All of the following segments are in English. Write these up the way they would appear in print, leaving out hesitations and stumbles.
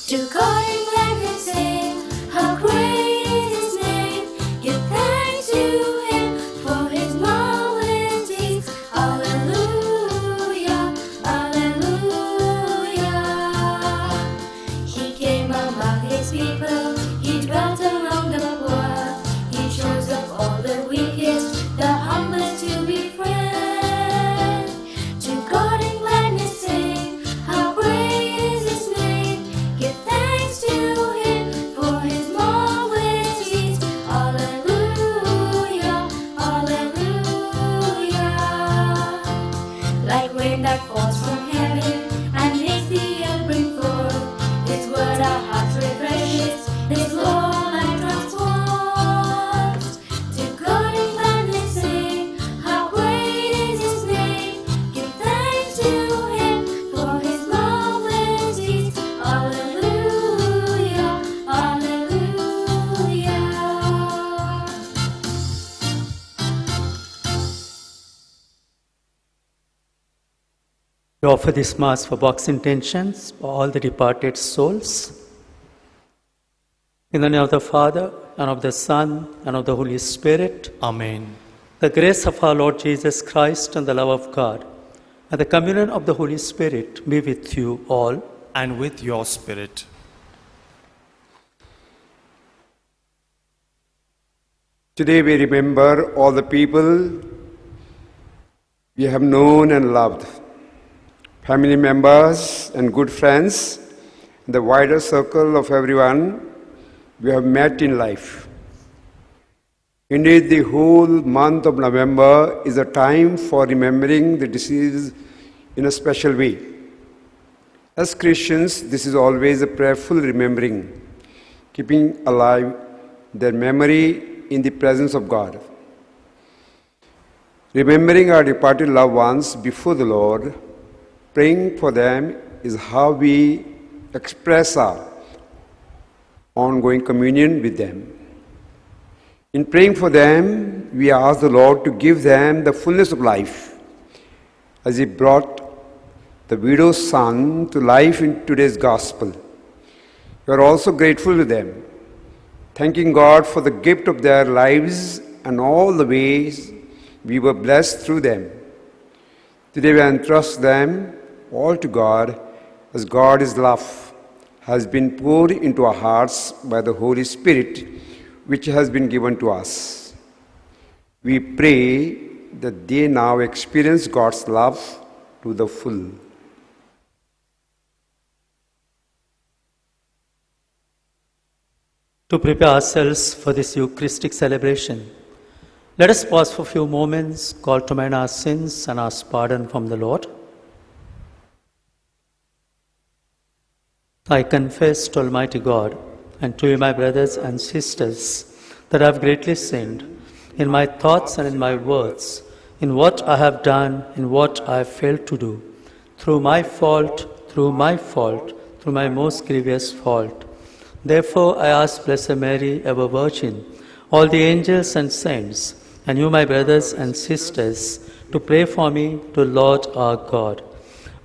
To God in gladness sing, how great is His name. Give thanks to Him for His marvelous deeds. Alleluia, alleluia. He came among His people, He dwelt among the poor. He chose of all the weakest, the humblest to befriend. To God in gladness sing, how great is His name. Give thanks to Him for His marvelous deeds. Alleluia, alleluia. Like rain that falls from heaven and makes the earth bring forth, His word our hearts refreshes, His law life transforms. To God in gladness sing, how great is His name. Give thanks to Him for His marvelous deeds. Alleluia, alleluia. We offer this Mass for Bach's intentions for all the departed souls. In the name of the Father, and of the Son, and of the Holy Spirit. Amen. The grace of our Lord Jesus Christ and the love of God and the communion of the Holy Spirit be with you all. And with your spirit. Today we remember all the people we have known and loved, family members and good friends, the wider circle of everyone we have met in life. Indeed, the whole month of November is a time for remembering the deceased in a special way. As Christians, this is always a prayerful remembering, keeping alive their memory in the presence of God. Remembering our departed loved ones before the Lord, praying for them is how we express our ongoing communion with them. In praying for them, we ask the Lord to give them the fullness of life, as He brought the widow's son to life in today's gospel. We are also grateful to them, thanking God for the gift of their lives and all the ways we were blessed through them. Today we entrust them all to God, as God's love has been poured into our hearts by the Holy Spirit, which has been given to us. We pray that they now experience God's love to the full. To prepare ourselves for this Eucharistic celebration, let us pause for a few moments, call to mind our sins and ask pardon from the Lord. I confess to Almighty God and to you, my brothers and sisters, that I have greatly sinned in my thoughts and in my words, in what I have done, in what I have failed to do, through my fault, through my most grievous fault. Therefore, I ask Blessed Mary, ever Virgin, all the angels and saints, and you, my brothers and sisters, to pray for me to Lord our God.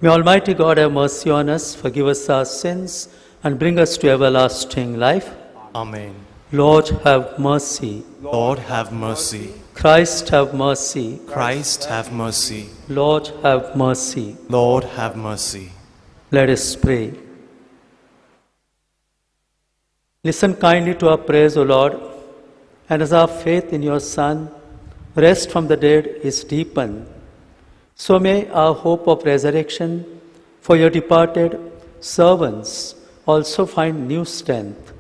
May Almighty God have mercy on us, forgive us our sins, and bring us to everlasting life. Amen. Lord, have mercy. Lord, have mercy. Christ, have mercy. Christ, have mercy. Lord, have mercy. Lord, have mercy. Let us pray. Listen kindly to our prayers, O Lord, and as our faith in your Son, rest from the dead, is deepened, so may our hope of resurrection for your departed servants also find new strength.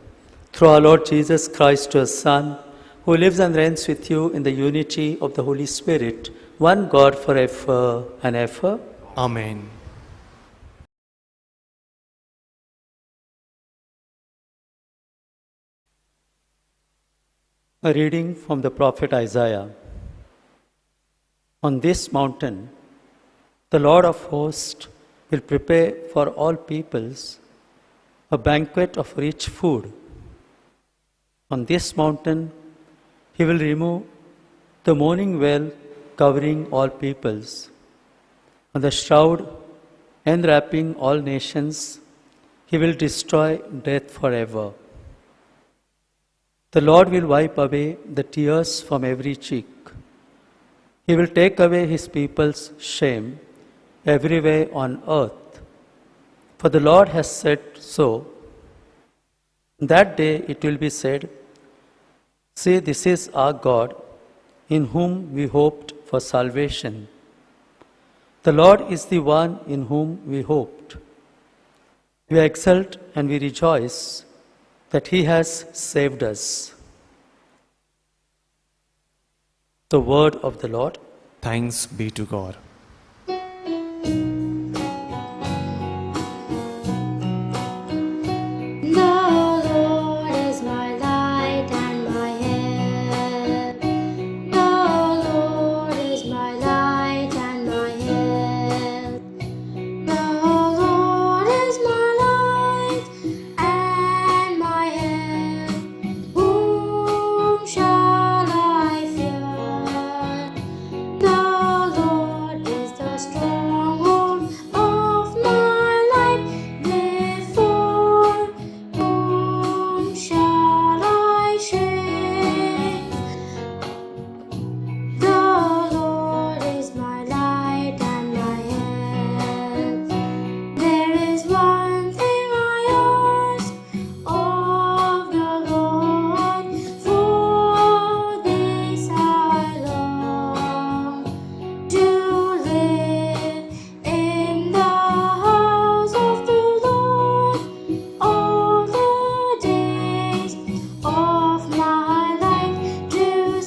Through our Lord Jesus Christ, your Son, who lives and reigns with you in the unity of the Holy Spirit, one God forever and ever. Amen. A reading from the prophet Isaiah. On this mountain, the Lord of hosts will prepare for all peoples a banquet of rich food. On this mountain, He will remove the mourning veil covering all peoples. On the shroud enwrapping all nations, He will destroy death forever. The Lord will wipe away the tears from every cheek. He will take away his people's shame everywhere on earth. For the Lord has said so. That day it will be said, "See, this is our God, in whom we hoped for salvation." The Lord is the one in whom we hoped. We exult and we rejoice that he has saved us. The word of the Lord. Thanks be to God. The Lord is my light and my help. The Lord is my light and my help. The Lord is my light and my help. Whom shall I fear? The Lord is the stronghold of my life. Therefore, whom shall I shame? The Lord is my light and my help. There is one thing I ask of the Lord, for this I long to live in the house of the Lord all the days of my life, to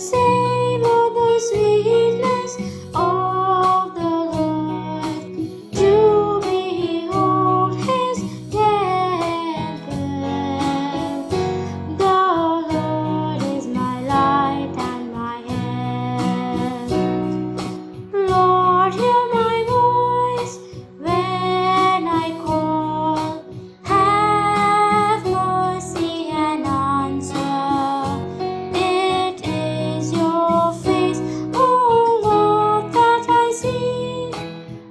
savor the sweetness of the Lord, to behold his temple. The Lord is my light and my help. Lord, hear my voice when I call. Have mercy and answer. It is your face, O Lord, that I see.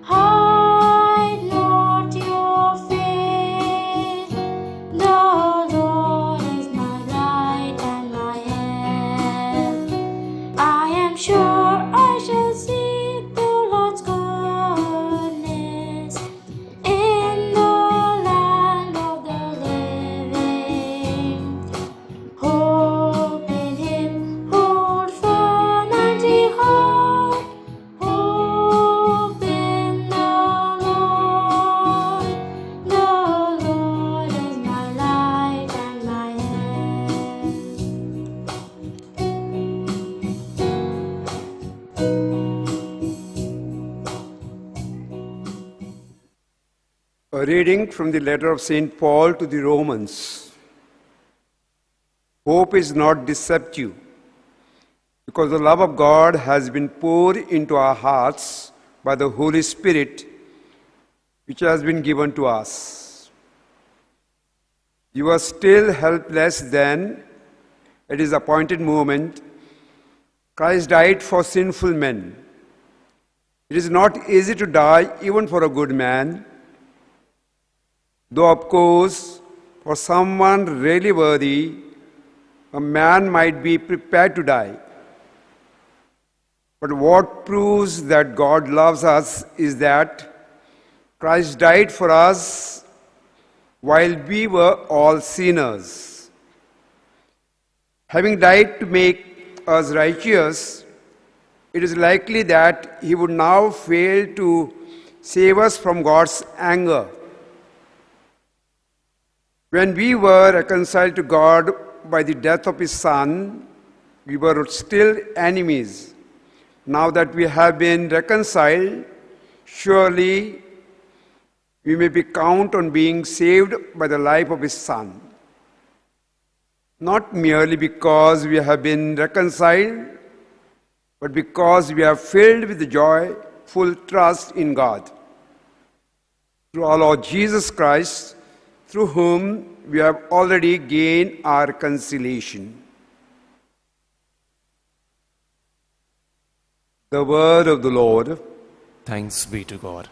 Hide not your face. The Lord is my light and my help. I am sure I shall see the Lord's goodness in the land of the living. Hope in him, hold firm and take heart. Hope in the Lord. The Lord is my light and my A reading from the letter of St. Paul to the Romans. Hope is not deceptive, because the love of God has been poured into our hearts by the Holy Spirit, which has been given to us. You are still helpless then. At his appointed moment, Christ died for sinful men. It is not easy to die even for a good man, though of course for someone really worthy, a man might be prepared to die. But what proves that God loves us is that Christ died for us while we were all sinners. Having died to make us righteous, it is likely that he would now fail to save us from God's anger. When we were reconciled to God by the death of his Son, we were still enemies. Now that we have been reconciled, surely we may count on being saved by the life of his Son. Not merely because we have been reconciled, but because we are filled with the joyful trust in God. Through our Lord Jesus Christ, through whom we have already gained our reconciliation. The word of the Lord. Thanks be to God.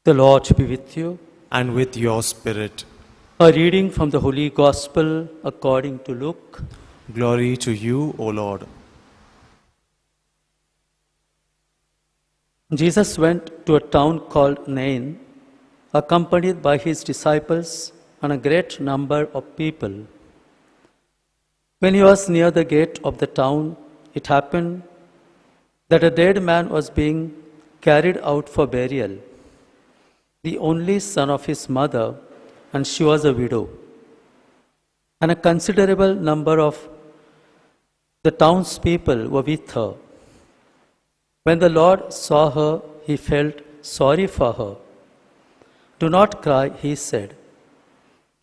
The Lord be with you. and with your spirit. A reading from the Holy Gospel according to Luke. Glory to you, O Lord. Jesus went to a town called Nain, accompanied by his disciples and a great number of people. When he was near the gate of the town, it happened that a dead man was being carried out for burial, the only son of his mother, and she was a widow. And a considerable number of the townspeople were with her. When the Lord saw her, he felt sorry for her. "Do not cry," he said.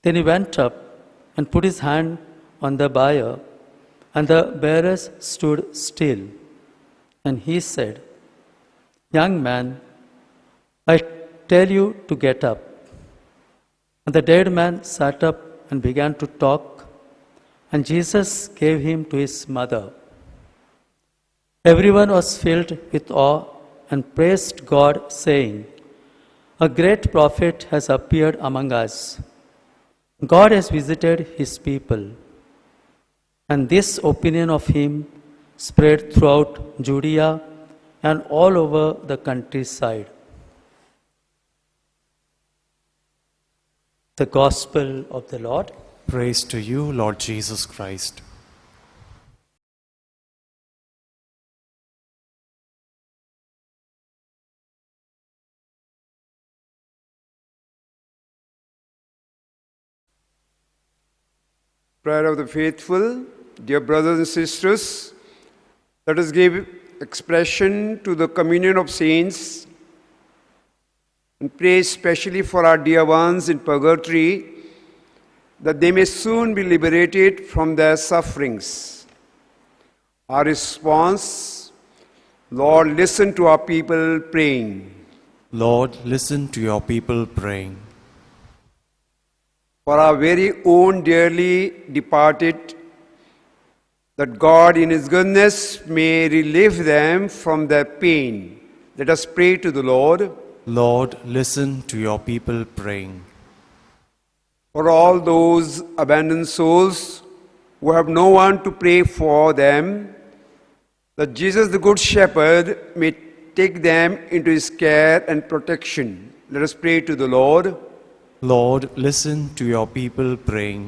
Then he went up and put his hand on the bier, and the bearers stood still. And he said, "Young man, I tell you to get up." And the dead man sat up and began to talk, and Jesus gave him to his mother. Everyone was filled with awe and praised God, saying, "A great prophet has appeared among us. God has visited his people." And this opinion of him spread throughout Judea and all over the countryside. The Gospel of the Lord. Praise to you, Lord Jesus Christ. Prayer of the faithful, dear brothers and sisters, let us give expression to the communion of saints and pray especially for our dear ones in purgatory, that they may soon be liberated from their sufferings. Our response: Lord, listen to our people praying. Lord, listen to your people praying. For our very own dearly departed, that God in His goodness may relieve them from their pain. Let us pray to the Lord. Lord, listen to your people praying. For all those abandoned souls who have no one to pray for them, that Jesus the Good Shepherd may take them into His care and protection. Let us pray to the Lord. Lord, listen to your people praying.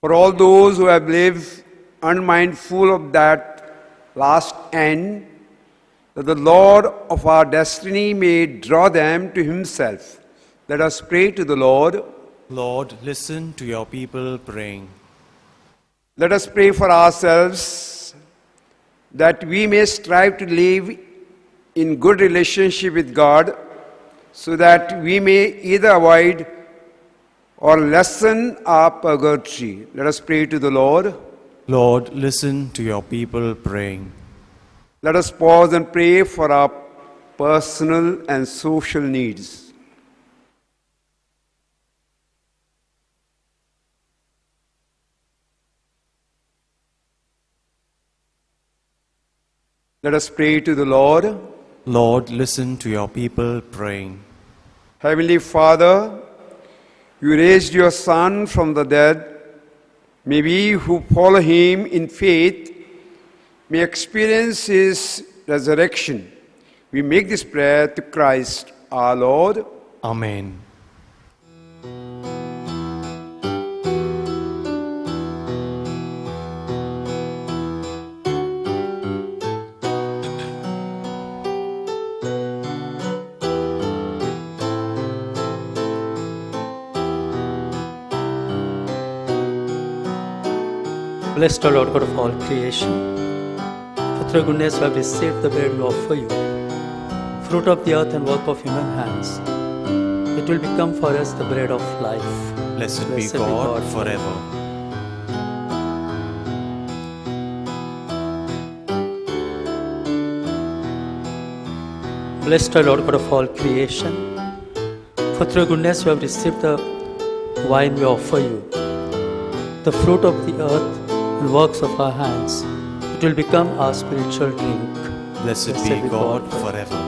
For all those who have lived unmindful of that last end, that the Lord of our destiny may draw them to Himself. Let us pray to the Lord. Lord, listen to your people praying. Let us pray for ourselves, that we may strive to live in good relationship with God, so that we may either avoid or lessen our purgatory. Let us pray to the Lord. Lord, listen to your people praying. Let us pause and pray for our personal and social needs. Let us pray to the Lord. Lord, listen to your people praying. Heavenly Father, you raised your Son from the dead. May we who follow Him in faith may experience His resurrection. We make this prayer to Christ our Lord. Amen. Blessed O Lord God of all creation, for through goodness we have received the bread we offer you, fruit of the earth and work of human hands. It will become for us the bread of life. Blessed be God forever. Blessed O Lord God of all creation, for through goodness we have received the wine we offer you, the fruit of the earth and works of our hands. It will become our spiritual drink. Blessed be God forever.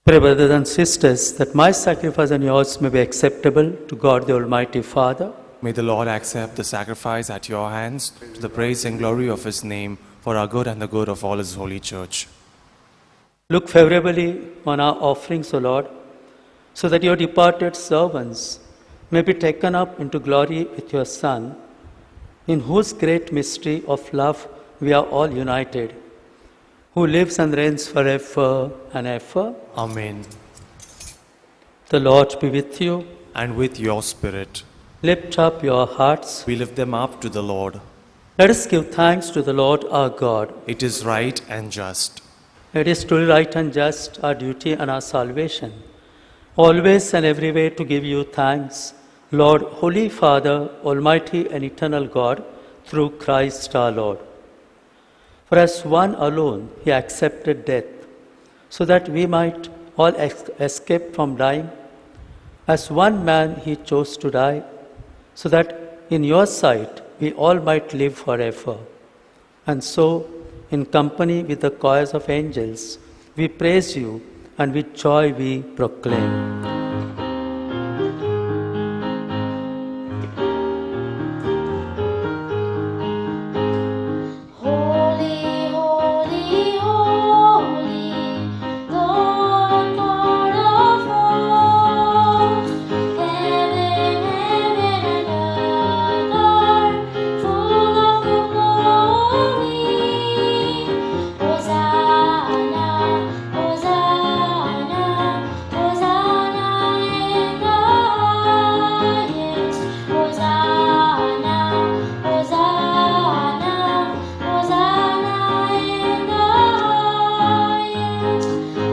Pray, brothers and sisters, that my sacrifice and yours may be acceptable to God the Almighty Father. May the Lord accept the sacrifice at your hands to the praise and glory of his name, for our good and the good of all his holy church. Look favorably on our offerings, O Lord, so that your departed servants may be taken up into glory with your Son, in whose great mystery of love we are all united, who lives and reigns forever and ever. Amen. The Lord be with you. And with your spirit, Lift up your hearts. we lift them up to the Lord. Let us give thanks to the Lord our God. It is right and just. It is truly right and just, our duty and our salvation, always and every way to give you thanks, Lord, Holy Father, Almighty and eternal God, through Christ our Lord. For as one alone he accepted death, so that we might all escape from dying. As one man he chose to die, so that in your sight we all might live forever. And so, in company with the choirs of angels, we praise you and with joy we proclaim. Holy, holy, holy, Lord God of all. Heaven and earth are full of your glory. Hosanna, Hosanna, Hosanna in the highest. Hosanna, Hosanna, Hosanna in the highest.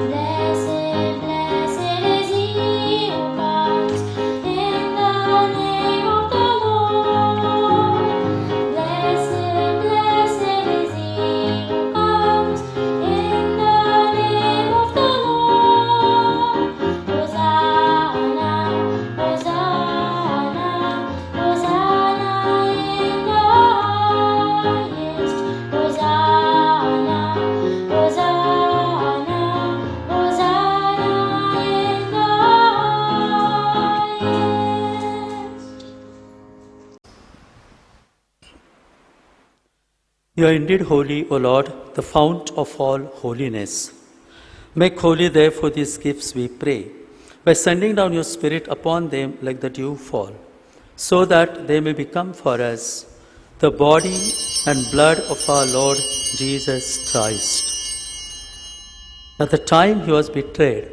Blessed, blessed is he who comes in the name of the Lord. Blessed, blessed is he who comes in the name of the Lord. Hosanna, Hosanna, Hosanna in the highest. Hosanna, Hosanna, Hosanna in the highest. You are indeed holy, O Lord, the fount of all holiness. Make holy, therefore, these gifts, we pray, by sending down your Spirit upon them like the dew fall, so that they may become for us the body and blood of our Lord Jesus Christ. At the time he was betrayed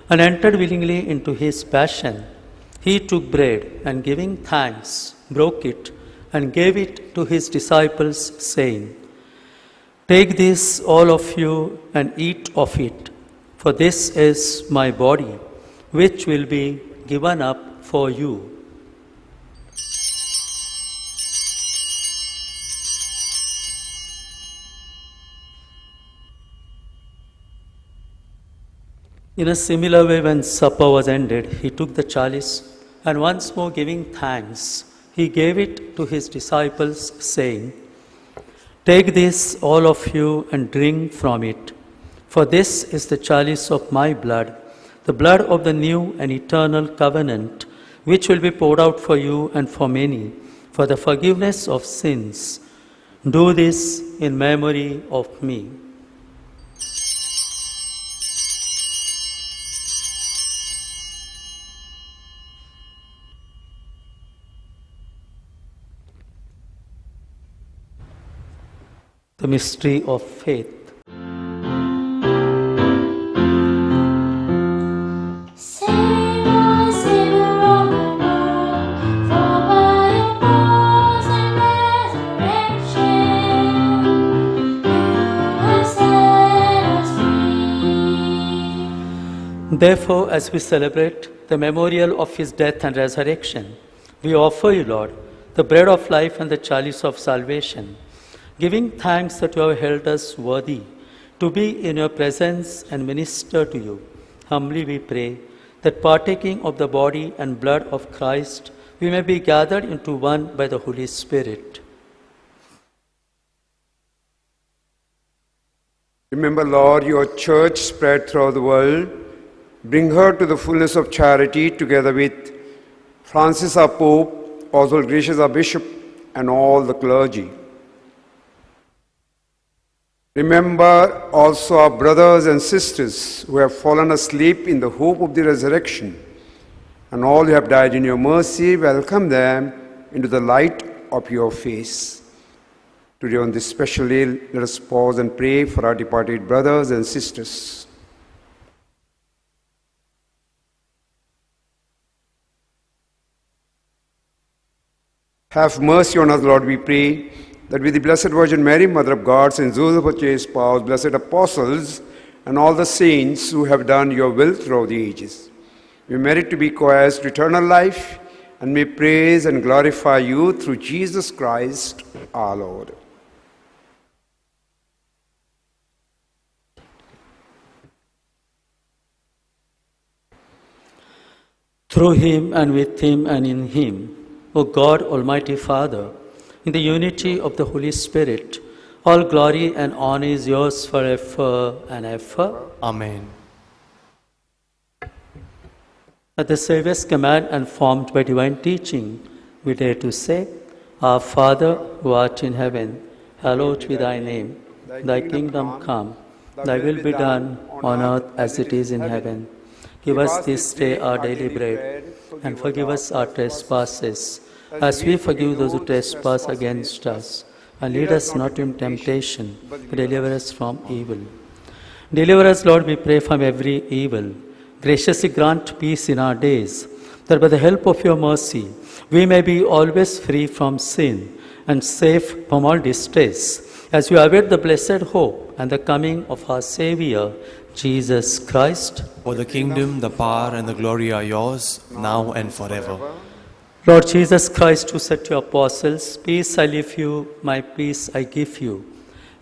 and entered willingly into his passion, he took bread and giving thanks, broke it and gave it to his disciples, saying, "Take this, all of you, and eat of it, for this is my body, which will be given up for you." In a similar way, when supper was ended, he took the chalice, and once more giving thanks, he gave it to his disciples, saying, "Take this, all of you, and drink from it, for this is the chalice of my blood, the blood of the new and eternal covenant, which will be poured out for you and for many, for the forgiveness of sins. Do this in memory of me." The mystery of faith. Savior, Savior of the world, for by your cross and resurrection, you have set us free. Therefore, as we celebrate the memorial of his death and resurrection, we offer you, Lord, the bread of life and the chalice of salvation, giving thanks that you have held us worthy to be in your presence and minister to you. Humbly we pray that partaking of the body and blood of Christ, we may be gathered into one by the Holy Spirit. Remember, Lord, your church spread throughout the world Bring her to the fullness of charity together with Francis our Pope, Oswald Gracious our Bishop, and all the clergy. Remember also our brothers and sisters who have fallen asleep in the hope of the resurrection, and all who have died in your mercy, welcome them into the light of your face. Today on this special day, let us pause and pray for our departed brothers and sisters. Have mercy on us, Lord, we pray, that with the Blessed Virgin Mary, Mother of God, Saint Joseph, our chaste spouse, blessed apostles, and all the saints who have done your will throughout the ages, we merit to be co-heirs to eternal life, and may praise and glorify you through Jesus Christ our Lord. Through him and with him and in him, O God, Almighty Father, in the unity of the Holy Spirit, all glory and honor is yours forever and ever. Amen. At the Saviour's command and formed by divine teaching, we dare to say, Our Father, who art in heaven, hallowed be thy name. Thy kingdom come, thy will be done on earth as it is in heaven. Give us this day our daily bread, and forgive us our trespasses, as we forgive those who trespass against us. And lead us not into temptation, but deliver us from evil. Deliver us, Lord, we pray, from every evil. Graciously grant peace in our days, that by the help of your mercy, we may be always free from sin and safe from all distress, as we await the blessed hope and the coming of our Saviour, Jesus Christ. For the kingdom, the power, and the glory are yours, now and forever. Lord Jesus Christ, who said to your apostles, Peace I leave you, my peace I give you.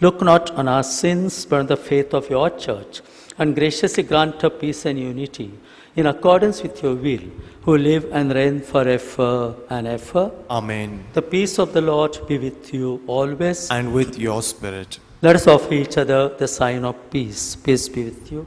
Look not on our sins, but on the faith of your church, and graciously grant her peace and unity, in accordance with your will, who live and reign forever and ever. Amen. The peace of the Lord be with you always. And with your spirit. Let us offer each other the sign of peace. Peace be with you.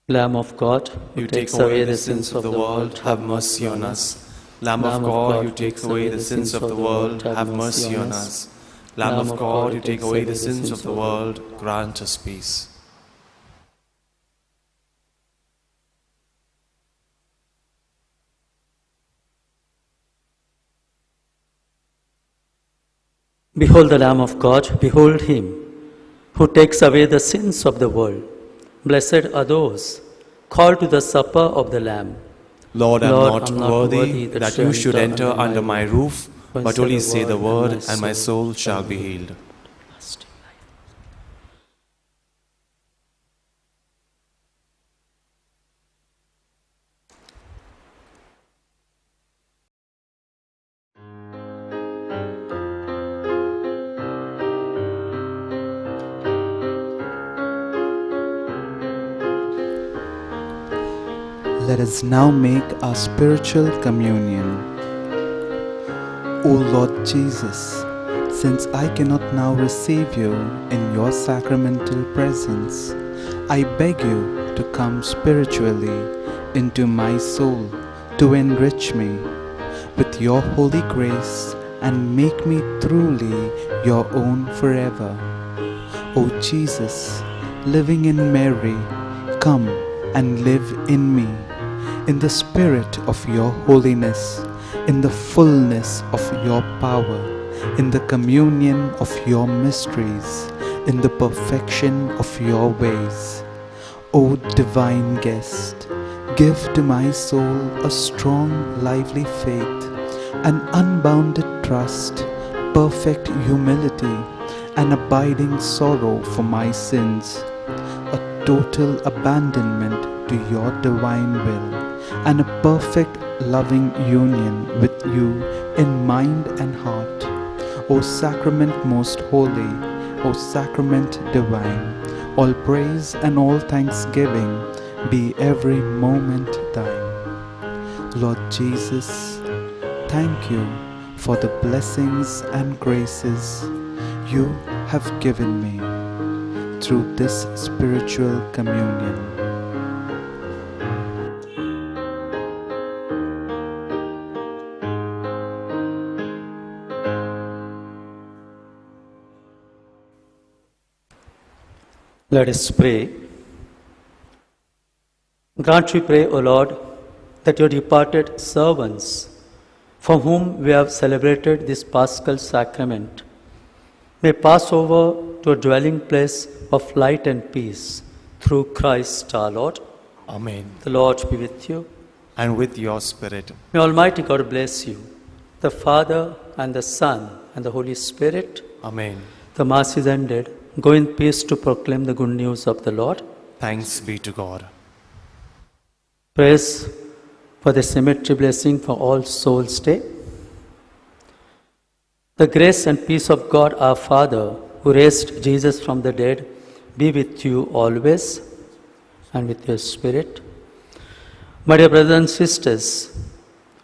Lamb of God, You take away the sins of the world, have mercy on us. Lamb of God, you take away the sins of the world, have mercy on us. Lamb of God, you take away the sins of the world, grant us peace. Behold the Lamb of God, behold him who takes away the sins of the world. Blessed are those called to the supper of the Lamb. Lord, Lord, I'm not worthy that you should enter under my roof, but only say the word, and my soul shall be healed. Let us now make our spiritual communion. O Lord Jesus, since I cannot now receive you in your sacramental presence, I beg you to come spiritually into my soul to enrich me with your holy grace and make me truly your own forever. O Jesus, living in Mary, come and live in me, in the spirit of your holiness, in the fullness of your power, in the communion of your mysteries, in the perfection of your ways. O divine guest, give to my soul a strong, lively faith, an unbounded trust, perfect humility, an abiding sorrow for my sins, a total abandonment to your divine will, and a perfect loving union with you in mind and heart. O sacrament most holy, O sacrament divine, all praise and all thanksgiving be every moment thine. Lord Jesus, thank you for the blessings and graces you have given me through this spiritual communion. Let us pray. Grant, we pray, O Lord, that your departed servants, for whom we have celebrated this Paschal sacrament, may pass over to a dwelling place of light and peace through Christ our Lord. Amen. The Lord be with you. And with your spirit. May Almighty God bless you, the Father and the Son and the Holy Spirit. Amen. The Mass is ended. Go in peace to proclaim the good news of the Lord. Thanks be to God. Praise for the cemetery blessing for All Souls Day. The grace and peace of God our Father, who raised Jesus from the dead, be with you always and with your spirit. My dear brothers and sisters,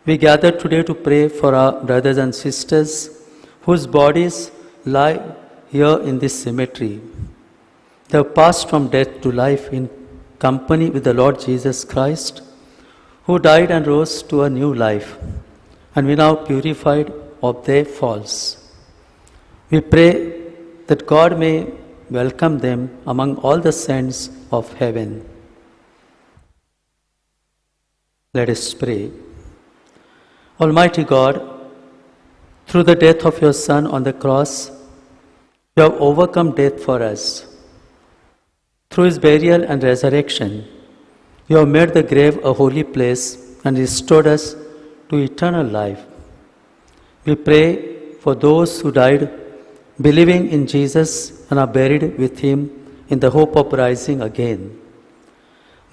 we gather today to pray for our brothers and sisters whose bodies lie here in this cemetery. They have passed from death to life in company with the Lord Jesus Christ, who died and rose to a new life, and we now purified of their faults. We pray that God may welcome them among all the saints of heaven. Let us pray. Almighty God, through the death of your Son on the cross, you have overcome death for us. Through his burial and resurrection, you have made the grave a holy place and restored us to eternal life. We pray for those who died believing in Jesus and are buried with him in the hope of rising again.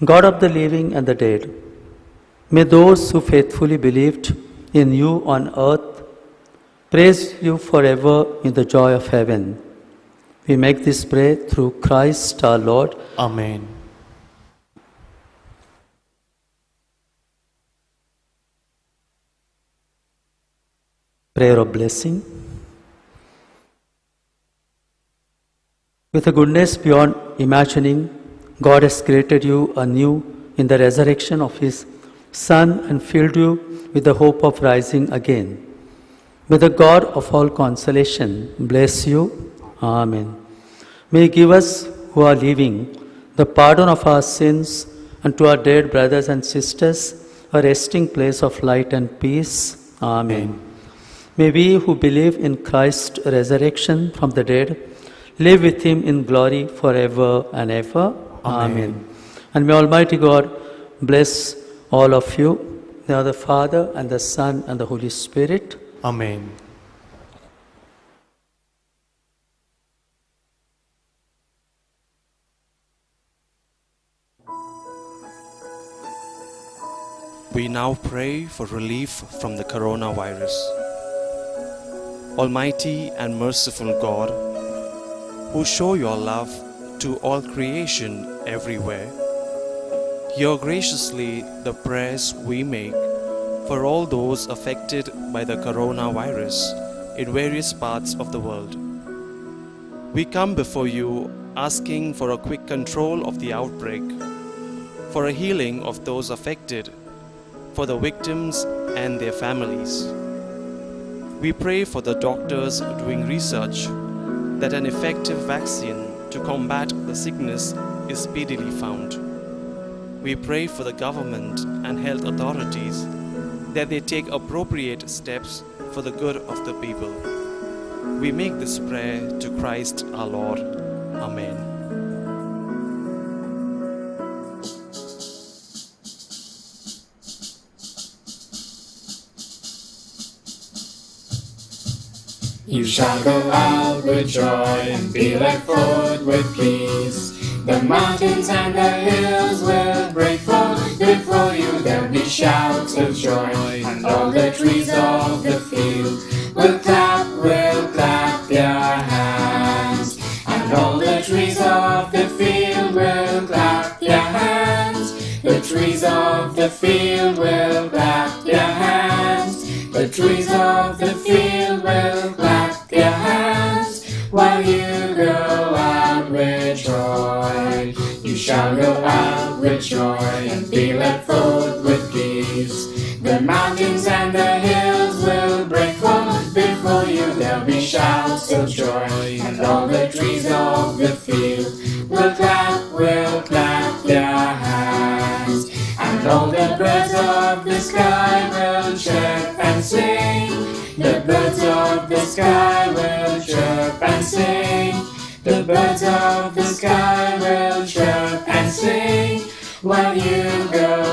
God of the living and the dead, may those who faithfully believed in you on earth praise you forever in the joy of heaven. We make this prayer through Christ our Lord. Amen. Prayer of blessing. With a goodness beyond imagining, God has created you anew in the resurrection of his Son and filled you with the hope of rising again. May the God of all consolation bless you. Amen. May he give us who are living the pardon of our sins, and to our dead brothers and sisters a resting place of light and peace. Amen. May we who believe in Christ's resurrection from the dead live with him in glory forever and ever. Amen. And may Almighty God bless all of you, the Father and the Son and the Holy Spirit. Amen. We now pray for relief from the coronavirus. Almighty and merciful God, who show your love to all creation everywhere, hear graciously the prayers we make for all those affected by the coronavirus in various parts of the world. We come before you asking for a quick control of the outbreak, for a healing of those affected, for the victims and their families. We pray for the doctors doing research that an effective vaccine to combat the sickness is speedily found. We pray for the government and health authorities that they take appropriate steps for the good of the people. We make this prayer to Christ our Lord. Amen. You shall go out with joy and be led forth with peace. The mountains and the hills will break forth before you. There'll be shouts of joy, and all the trees of the field will clap their hands. And all the trees of the field will clap their hands. The trees of the field will clap their hands. The trees of the field will clap their hands. While You shall go out with joy and be led forth with peace. The mountains and the hills will break forth before you. There'll be shouts of joy, and all the trees of the field will clap their hands. And all the birds of the sky will chirp and sing. The birds of the sky will chirp and sing. The birds of the sky will chirp and sing while you go